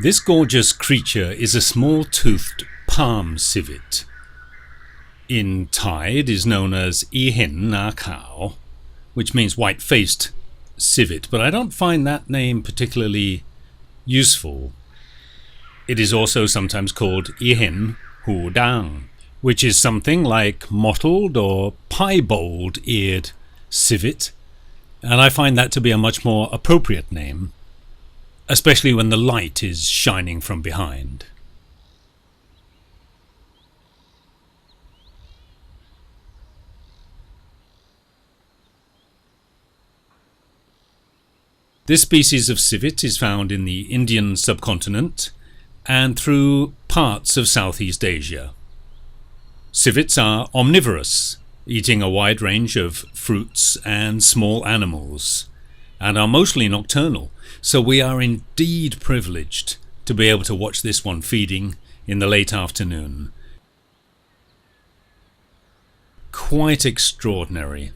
This gorgeous creature is a small-toothed palm civet. In Thai it is known as I Hen Na Khao, which means white-faced civet, but I don't find that name particularly useful. It is also sometimes called I Hen Hu Dang, which is something like mottled or piebald-eared civet, and I find that to be a much more appropriate name, especially when the light is shining from behind. This species of civet is found in the Indian subcontinent and through parts of Southeast Asia. Civets are omnivorous, eating a wide range of fruits and small animals, and are mostly nocturnal, so we are indeed privileged to be able to watch this one feeding in the late afternoon. Quite extraordinary.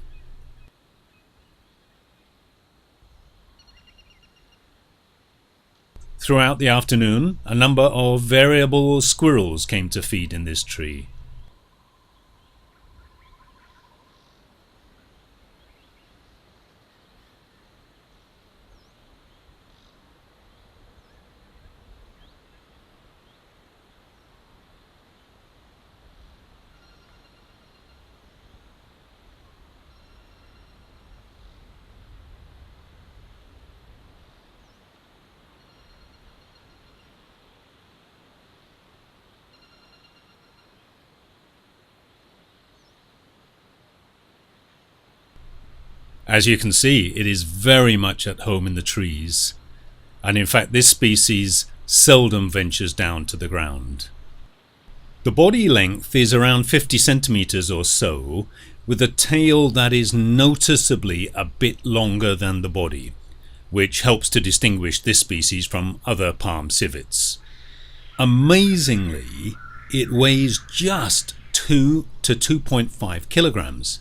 Throughout the afternoon, a number of variable squirrels came to feed in this tree. As you can see, it is very much at home in the trees, and in fact this species seldom ventures down to the ground. The body length is around 50 centimeters or so, with a tail that is noticeably a bit longer than the body, which helps to distinguish this species from other palm civets. Amazingly, it weighs just 2 to 2.5 kilograms.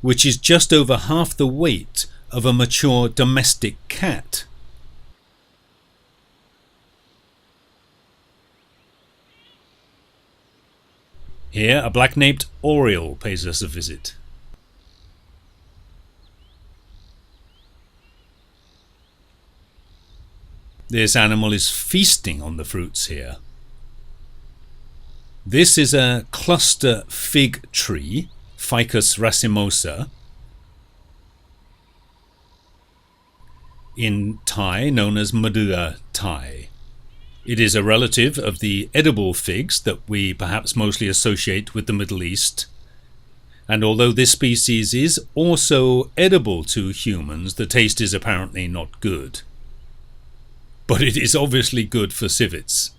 Which is just over half the weight of a mature domestic cat. Here, a black-naped oriole pays us a visit. This animal is feasting on the fruits here. This is a cluster fig tree, Ficus racemosa, in Thai known as Madua Thai. It is a relative of the edible figs that we perhaps mostly associate with the Middle East, and although this species is also edible to humans, the taste is apparently not good. But it is obviously good for civets.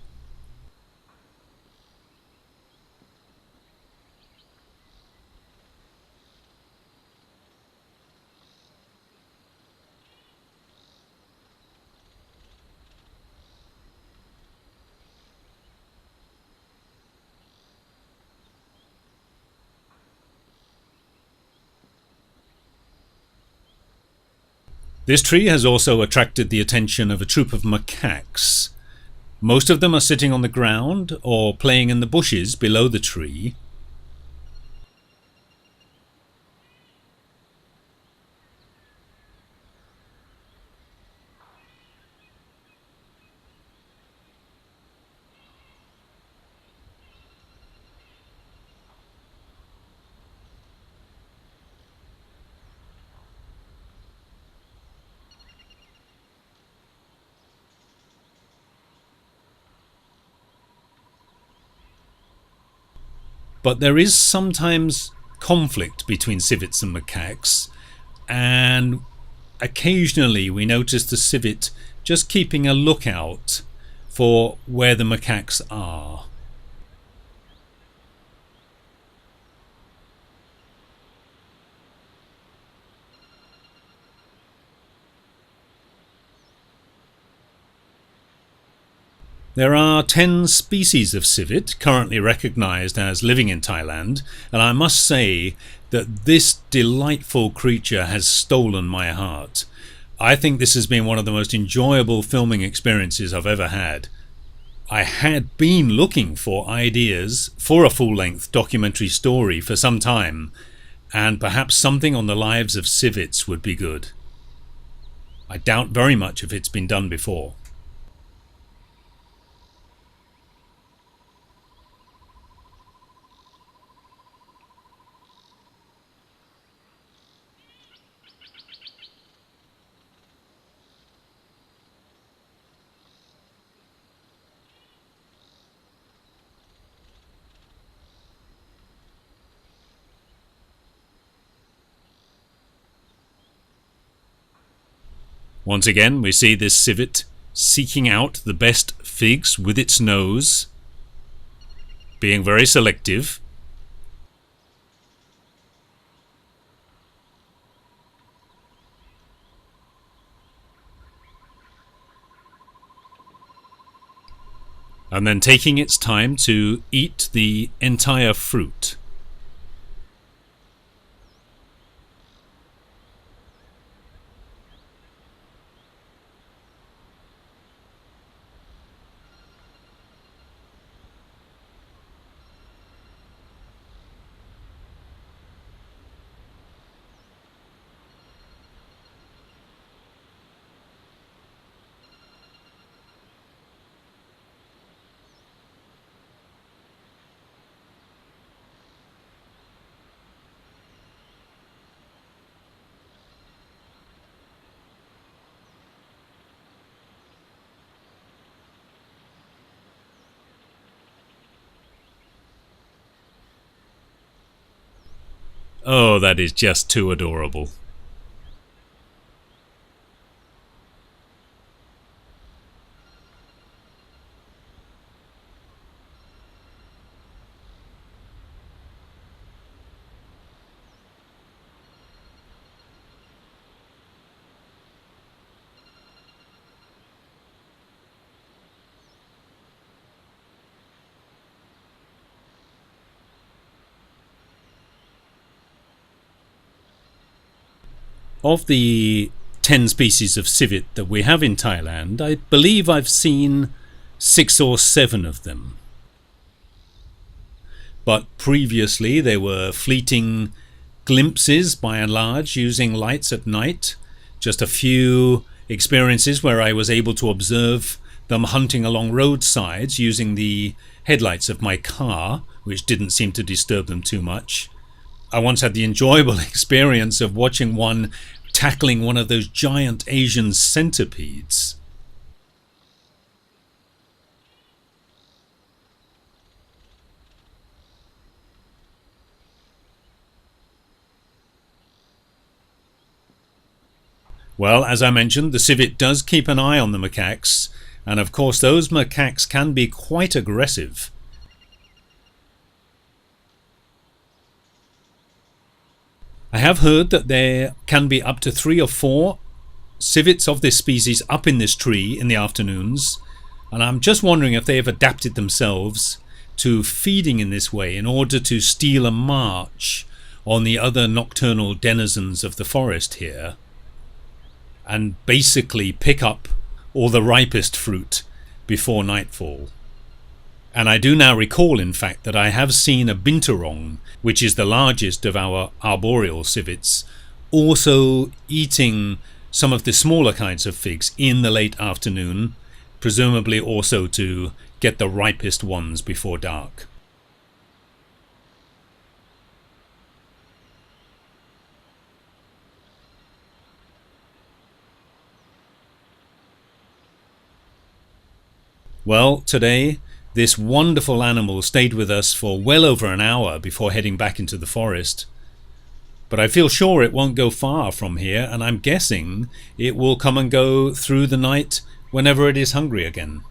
This tree has also attracted the attention of a troop of macaques. Most of them are sitting on the ground or playing in the bushes below the tree. But there is sometimes conflict between civets and macaques, and occasionally we notice the civet just keeping a lookout for where the macaques are. There are 10 species of civet currently recognized as living in Thailand, and I must say that this delightful creature has stolen my heart. I think this has been one of the most enjoyable filming experiences I've ever had. I had been looking for ideas for a full-length documentary story for some time, and perhaps something on the lives of civets would be good. I doubt very much if it's been done before. Once again, we see this civet seeking out the best figs with its nose, being very selective. And then taking its time to eat the entire fruit. Oh, that is just too adorable. Of the 10 species of civet that we have in Thailand, I believe I've seen 6 or 7 of them. But previously they were fleeting glimpses by and large using lights at night. Just a few experiences where I was able to observe them hunting along roadsides using the headlights of my car, which didn't seem to disturb them too much. I once had the enjoyable experience of watching one tackling one of those giant Asian centipedes. Well, as I mentioned, the civet does keep an eye on the macaques, and of course those macaques can be quite aggressive. I have heard that there can be up to 3 or 4 civets of this species up in this tree in the afternoons, and I'm just wondering if they have adapted themselves to feeding in this way in order to steal a march on the other nocturnal denizens of the forest here and basically pick up all the ripest fruit before nightfall. And I do now recall, in fact, that I have seen a binturong, which is the largest of our arboreal civets, also eating some of the smaller kinds of figs in the late afternoon, presumably also to get the ripest ones before dark. Well, today this wonderful animal stayed with us for well over an hour before heading back into the forest. But I feel sure it won't go far from here, and I'm guessing it will come and go through the night whenever it is hungry again.